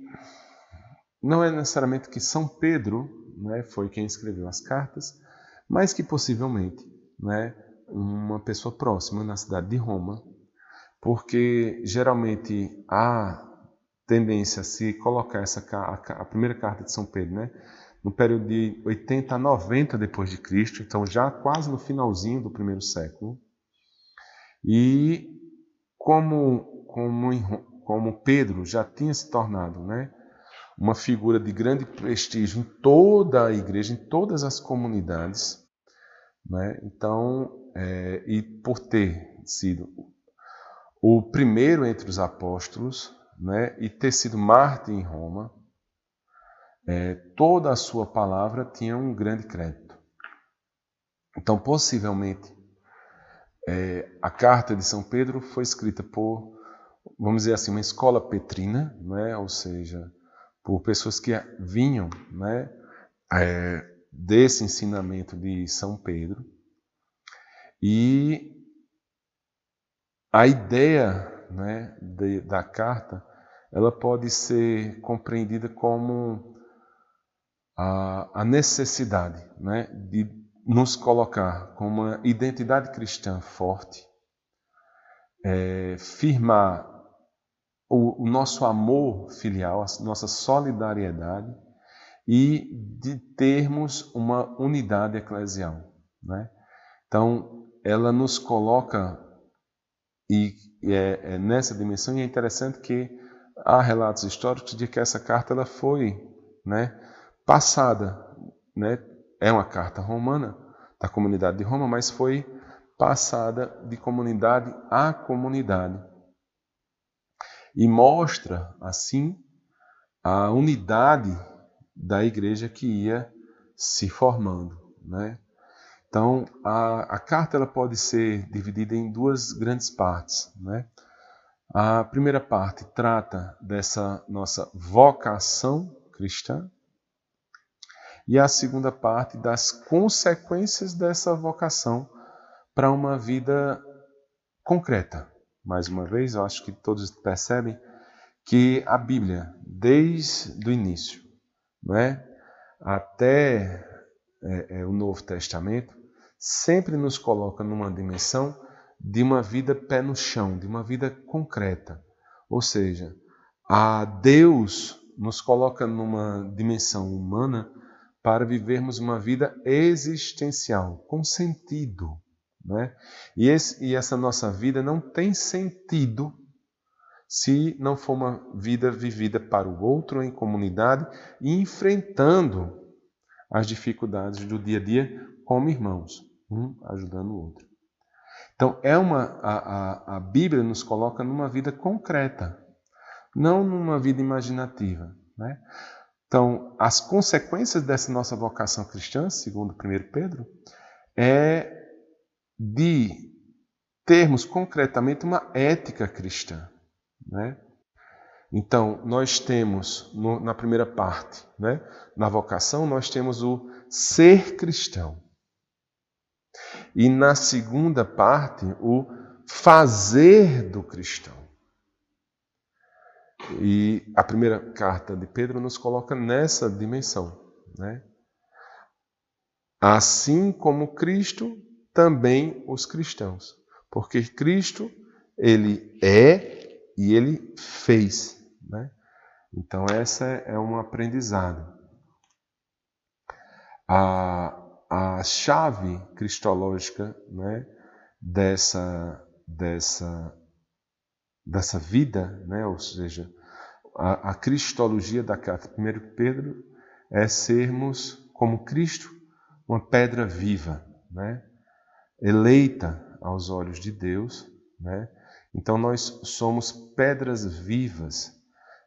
não é necessariamente que São Pedro, né, foi quem escreveu as cartas, mas que possivelmente, né, uma pessoa próxima na cidade de Roma, porque geralmente há tendência a se colocar a primeira carta de São Pedro, né, no período de 80 a 90 depois de Cristo, então já quase no finalzinho do primeiro século. E como Pedro já tinha se tornado, né, uma figura de grande prestígio em toda a igreja, em todas as comunidades, né? Então, e por ter sido o primeiro entre os apóstolos, né, e ter sido mártir em Roma, toda a sua palavra tinha um grande crédito. Então, possivelmente, a carta de São Pedro foi escrita por, vamos dizer assim, uma escola petrina, né, ou seja, por pessoas que vinham, né, desse ensinamento de São Pedro. E a ideia, né, da carta, ela pode ser compreendida como a necessidade, né, de nos colocar com uma identidade cristã forte, firmar o nosso amor filial, a nossa solidariedade, e de termos uma unidade eclesial, né? Então, ela nos coloca nessa dimensão, e é interessante que há relatos históricos de que essa carta ela foi, né, passada, né? É uma carta romana, da comunidade de Roma, mas foi passada de comunidade a comunidade. E mostra, assim, a unidade da igreja que ia se formando, né? Então, a carta ela pode ser dividida em duas grandes partes, né? A primeira parte trata dessa nossa vocação cristã e a segunda parte das consequências dessa vocação para uma vida concreta. Mais uma vez, eu acho que todos percebem que a Bíblia, desde o início, não é, até o Novo Testamento, sempre nos coloca numa dimensão de uma vida pé no chão, de uma vida concreta. Ou seja, a Deus nos coloca numa dimensão humana para vivermos uma vida existencial, com sentido, né? E essa nossa vida não tem sentido se não for uma vida vivida para o outro, em comunidade, e enfrentando as dificuldades do dia a dia como irmãos, um ajudando o outro. Então, a Bíblia nos coloca numa vida concreta, não numa vida imaginativa, né? Então, as consequências dessa nossa vocação cristã, segundo 1 Pedro, é de termos concretamente uma ética cristã, né? Então, nós temos, na primeira parte, né, na vocação, nós temos o ser cristão. E na segunda parte, o fazer do cristão. E a primeira carta de Pedro nos coloca nessa dimensão, né? Assim como Cristo, também os cristãos. Porque Cristo, ele é e ele fez, né? Então, essa é um aprendizado. A chave cristológica, né, dessa vida, né, ou seja, a cristologia da carta de 1 Pedro é sermos, como Cristo, uma pedra viva, né, eleita aos olhos de Deus, né? Então, nós somos pedras vivas.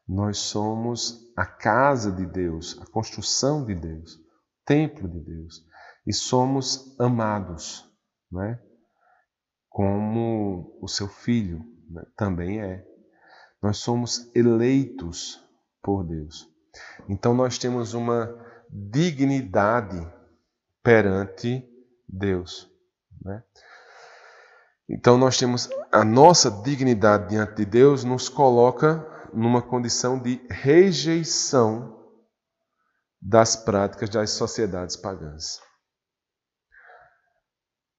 Nós somos a casa de Deus, a construção de Deus, o templo de Deus. E somos amados, né? Como o seu filho, né, também é. Nós somos eleitos por Deus. Então nós temos uma dignidade perante Deus, né? Então nós temos a nossa dignidade diante de Deus nos coloca numa condição de rejeição das práticas das sociedades pagãs.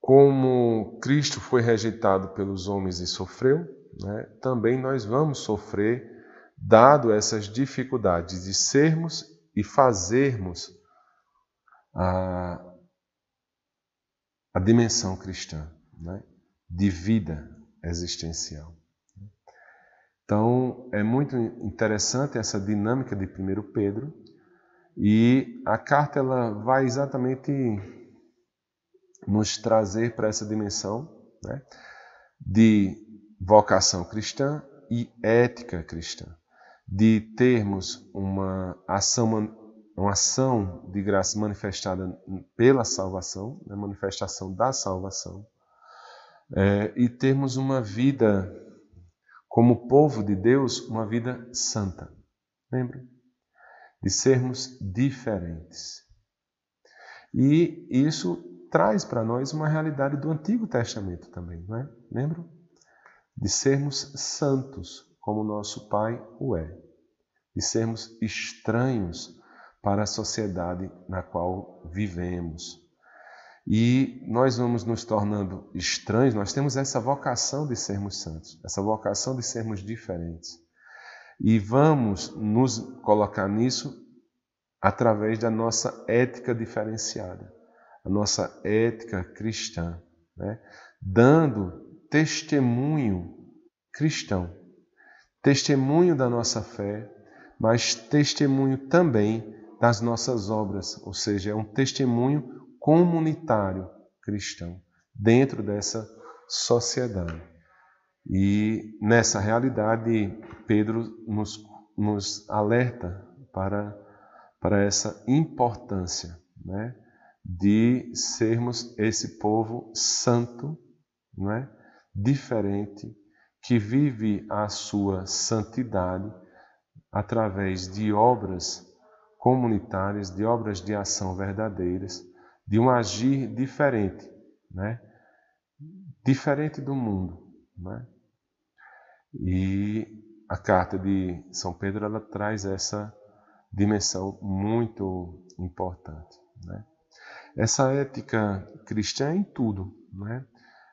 Como Cristo foi rejeitado pelos homens e sofreu, né, também nós vamos sofrer, dado essas dificuldades de sermos e fazermos a dimensão cristã, né, de vida existencial. Então, é muito interessante essa dinâmica de 1 Pedro, e a carta ela vai exatamente nos trazer para essa dimensão, né, de vocação cristã e ética cristã, de termos uma ação de graça manifestada pela salvação, né, manifestação da salvação, e termos uma vida como povo de Deus, uma vida santa. Lembra? De sermos diferentes. E isso traz para nós uma realidade do Antigo Testamento também, não é? Lembram? De sermos santos, como nosso Pai o é. De sermos estranhos para a sociedade na qual vivemos. E nós vamos nos tornando estranhos, nós temos essa vocação de sermos santos, essa vocação de sermos diferentes. E vamos nos colocar nisso através da nossa ética diferenciada, a nossa ética cristã, né? Dando testemunho cristão, testemunho da nossa fé, mas testemunho também das nossas obras, ou seja, é um testemunho comunitário cristão dentro dessa sociedade. E nessa realidade, Pedro nos alerta para essa importância, né, de sermos esse povo santo, né, diferente, que vive a sua santidade através de obras comunitárias, de obras de ação verdadeiras, de um agir diferente, né, diferente do mundo, né? E a carta de São Pedro ela traz essa dimensão muito importante, né? Essa ética cristã é em tudo, né?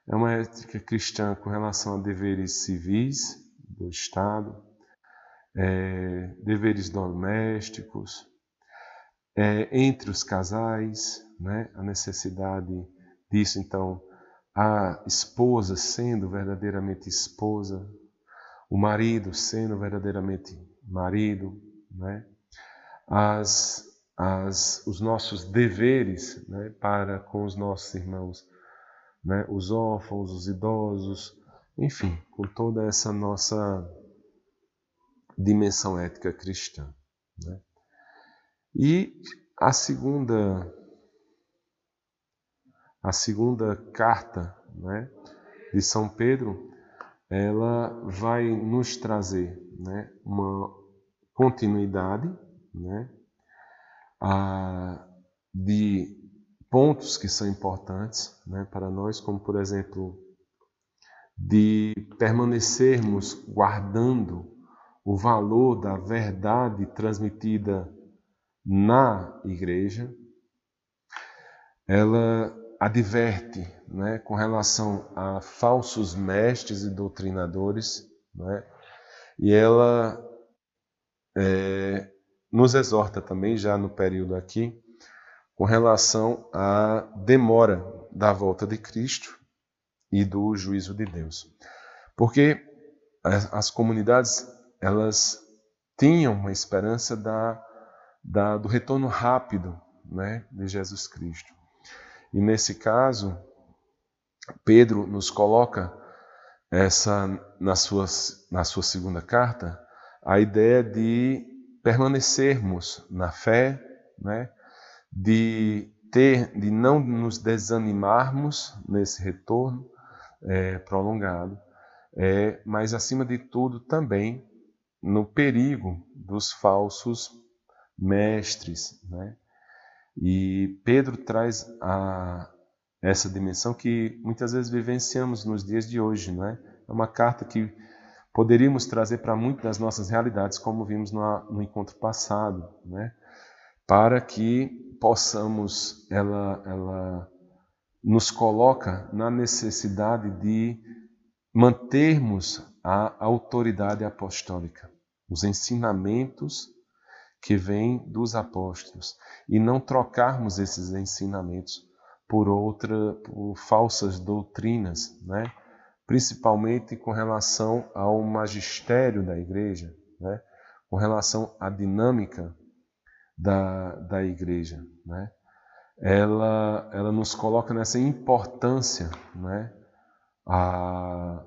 É uma ética cristã com relação a deveres civis do Estado, deveres domésticos, entre os casais, né? A necessidade disso, então, a esposa sendo verdadeiramente esposa, o marido sendo verdadeiramente marido, né? Os nossos deveres, né, para com os nossos irmãos, né, os órfãos, os idosos, enfim, com toda essa nossa dimensão ética cristã, né? E a segunda carta, né, de São Pedro, ela vai nos trazer, né, uma continuidade, né, de pontos que são importantes, né, para nós, como por exemplo, de permanecermos guardando o valor da verdade transmitida na igreja. Ela adverte, né, com relação a falsos mestres e doutrinadores, né, e ela nos exorta também, já no período aqui, com relação à demora da volta de Cristo e do juízo de Deus. Porque as comunidades, elas tinham uma esperança do retorno rápido, né, de Jesus Cristo. E nesse caso, Pedro nos coloca na sua segunda carta, a ideia de permanecermos na fé, né, de não nos desanimarmos nesse retorno prolongado, mas acima de tudo também no perigo dos falsos mestres, né? E Pedro traz essa dimensão que muitas vezes vivenciamos nos dias de hoje, não é? É uma carta que poderíamos trazer para muitas das nossas realidades, como vimos no encontro passado, né? Para que possamos, ela nos coloca na necessidade de mantermos a autoridade apostólica, os ensinamentos que vêm dos apóstolos, e não trocarmos esses ensinamentos por falsas doutrinas, né? Principalmente com relação ao magistério da igreja, né? Com relação à dinâmica da igreja, né? Ela nos coloca nessa importância, né? A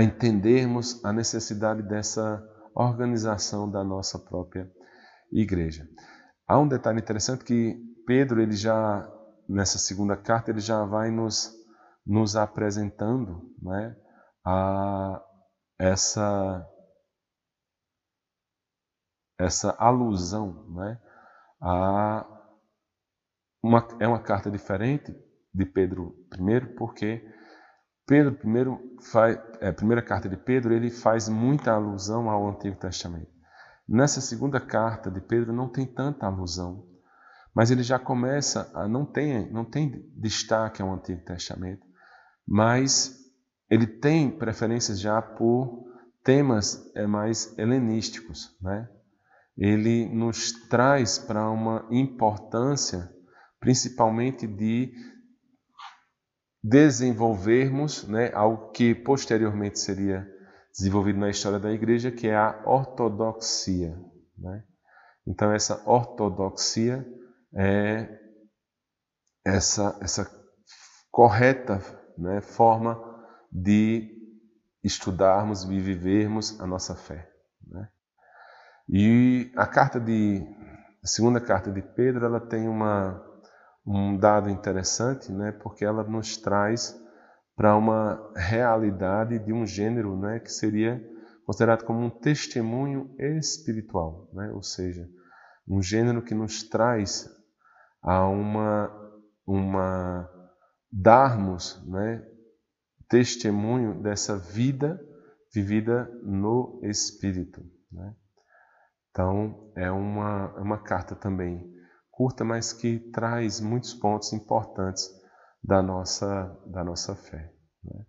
entendermos a necessidade dessa organização da nossa própria igreja. Há um detalhe interessante que Pedro, ele já nessa segunda carta, ele já vai nos apresentando, né, essa alusão, né, é uma carta diferente de Pedro I, porque Pedro I, a primeira carta de Pedro, ele faz muita alusão ao Antigo Testamento. Nessa segunda carta de Pedro não tem tanta alusão, mas ele já começa não tem destaque ao Antigo Testamento, mas ele tem preferências já por temas mais helenísticos, né? Ele nos traz para uma importância, principalmente de desenvolvermos, né, algo que posteriormente seria desenvolvido na história da igreja, que é a ortodoxia, né? Então essa ortodoxia é essa correta, né, forma de estudarmos e vivermos a nossa fé, né? E a segunda carta de Pedro, ela tem um dado interessante, né, porque ela nos traz para uma realidade de um gênero, né, que seria considerado como um testemunho espiritual, né? Ou seja, um gênero que nos traz a darmos, né, testemunho dessa vida vivida no Espírito, né? Então, é uma carta também curta, mas que traz muitos pontos importantes da nossa fé, né?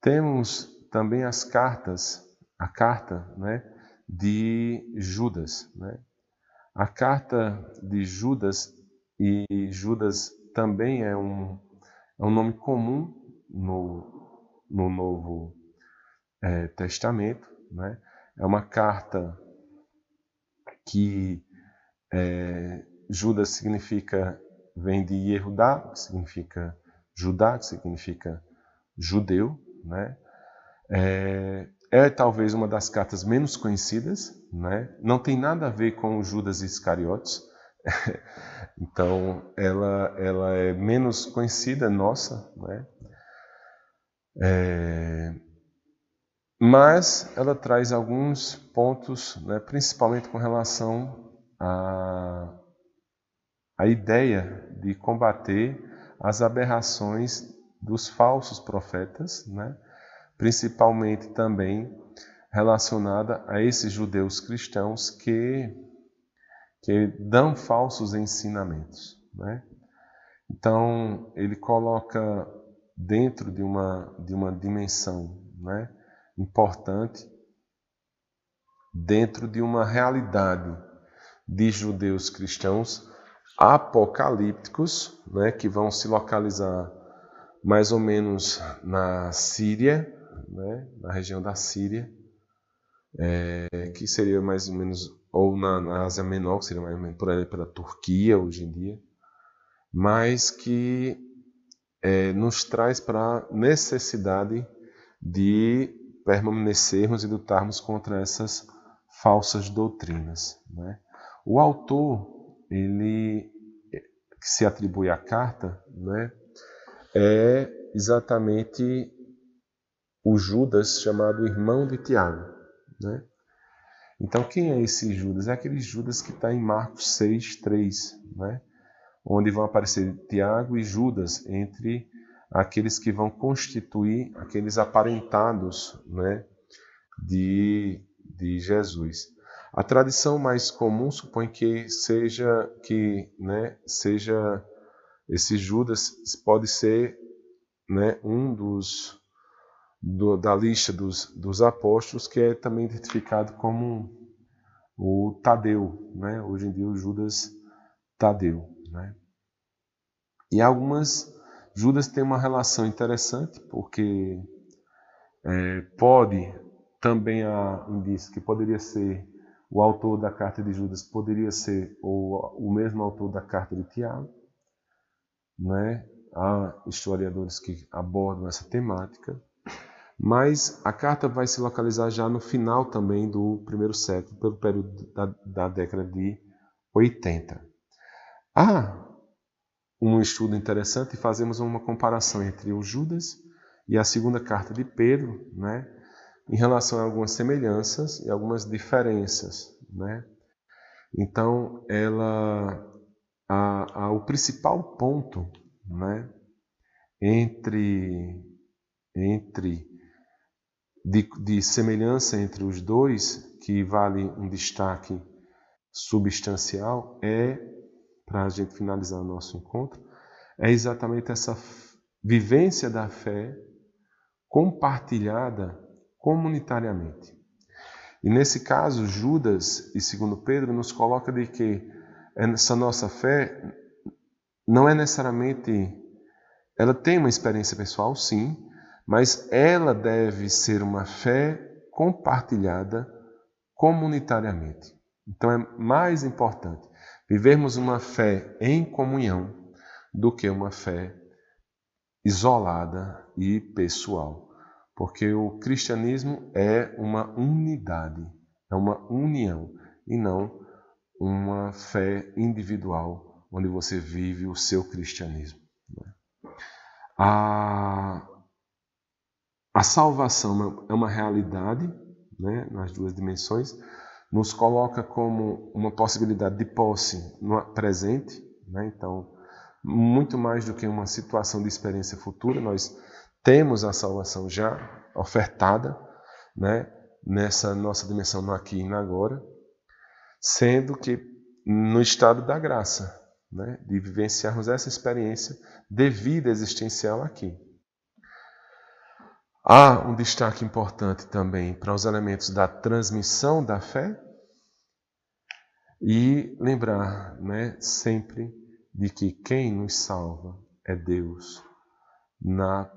Temos também a carta, né, de Judas, né? A carta de Judas, e Judas também é um nome comum no Novo Testamento, né? É uma carta que Judas vem de Yehudá, que significa Judá, que significa judeu, né? É talvez uma das cartas menos conhecidas, né? Não tem nada a ver com o Judas Iscariotes. Então, ela é menos conhecida, nossa, né? Mas ela traz alguns pontos, né, principalmente com relação à ideia de combater as aberrações dos falsos profetas, né, principalmente também relacionada a esses judeus cristãos que dão falsos ensinamentos, né? Então, ele coloca dentro de uma dimensão, né, importante, dentro de uma realidade de judeus cristãos apocalípticos, né, que vão se localizar mais ou menos na Síria, né, na região da Síria, que seria mais ou menos, ou na Ásia Menor, que seria mais ou menos por aí, pela Turquia hoje em dia, mas que nos traz para a necessidade de permanecermos e lutarmos contra essas falsas doutrinas, né? O autor, ele que se atribui à carta, né, é exatamente o Judas chamado irmão de Tiago, né? Então, quem é esse Judas? É aquele Judas que está em Marcos 6:3, né? Onde vão aparecer Tiago e Judas entre aqueles que vão constituir aqueles aparentados, né, de Jesus. A tradição mais comum supõe que seja esse Judas pode ser, né, um da lista dos apóstolos, que é também identificado como o Tadeu, né? Hoje em dia o Judas Tadeu, né? E Judas tem uma relação interessante, porque pode também há indício que poderia ser o autor da carta de Judas, poderia ser o mesmo autor da carta de Tiago, né? Há historiadores que abordam essa temática, mas a carta vai se localizar já no final também do primeiro século, pelo período da década de 80. Há um estudo interessante e fazemos uma comparação entre o Judas e a segunda carta de Pedro, né, em relação a algumas semelhanças e algumas diferenças, né? Então, o principal ponto, né, de semelhança entre os dois, que vale um destaque substancial, para a gente finalizar o nosso encontro, é exatamente essa vivência da fé compartilhada comunitariamente. E nesse caso, Judas e segundo Pedro nos coloca de que essa nossa fé não é necessariamente, ela tem uma experiência pessoal, sim, mas ela deve ser uma fé compartilhada comunitariamente. Então é mais importante vivermos uma fé em comunhão do que uma fé isolada e pessoal. Porque o cristianismo é uma unidade, é uma união, e não uma fé individual, onde você vive o seu cristianismo. A salvação é uma realidade, né, nas duas dimensões, nos coloca como uma possibilidade de posse no presente, né? Então, muito mais do que uma situação de experiência futura, nós temos a salvação já ofertada, né, nessa nossa dimensão no aqui e no agora, sendo que no estado da graça, né, de vivenciarmos essa experiência de vida existencial aqui. Há um destaque importante também para os elementos da transmissão da fé e lembrar, né, sempre de que quem nos salva é Deus na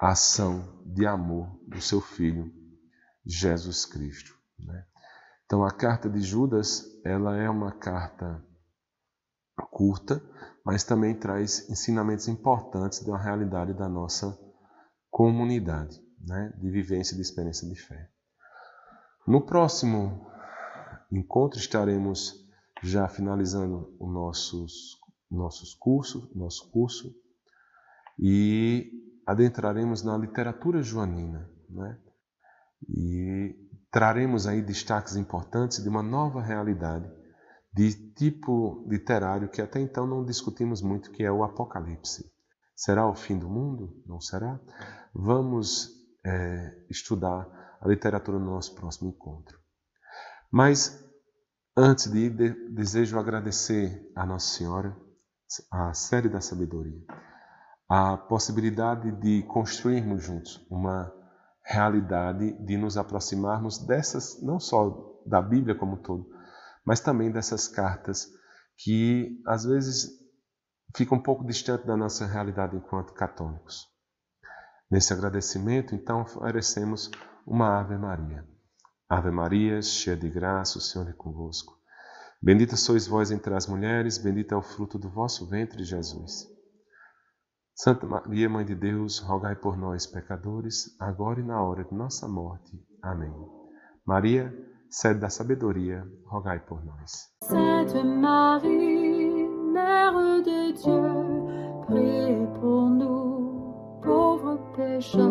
ação de amor do seu Filho, Jesus Cristo, né? Então, a carta de Judas, ela é uma carta curta, mas também traz ensinamentos importantes da realidade da nossa comunidade, né, de vivência e de experiência de fé. No próximo encontro estaremos já finalizando o nosso curso, e adentraremos na literatura joanina, né? E traremos aí destaques importantes de uma nova realidade de tipo literário que até então não discutimos muito, que é o Apocalipse. Será o fim do mundo? Não será? Vamos estudar a literatura no nosso próximo encontro. Mas antes de ir, desejo agradecer a Nossa Senhora, a série da sabedoria, a possibilidade de construirmos juntos uma realidade, de nos aproximarmos dessas, não só da Bíblia como um todo, mas também dessas cartas que às vezes ficam um pouco distantes da nossa realidade enquanto católicos. Nesse agradecimento, então, oferecemos uma Ave Maria. Ave Maria, cheia de graça, o Senhor é convosco. Bendita sois vós entre as mulheres, bendito é o fruto do vosso ventre, Jesus. Santa Maria, Mãe de Deus, rogai por nós, pecadores, agora e na hora de nossa morte. Amém. Maria, sede da sabedoria, rogai por nós. Sainte Marie, Mère de Dieu, priez pour nous, pauvres pécheurs,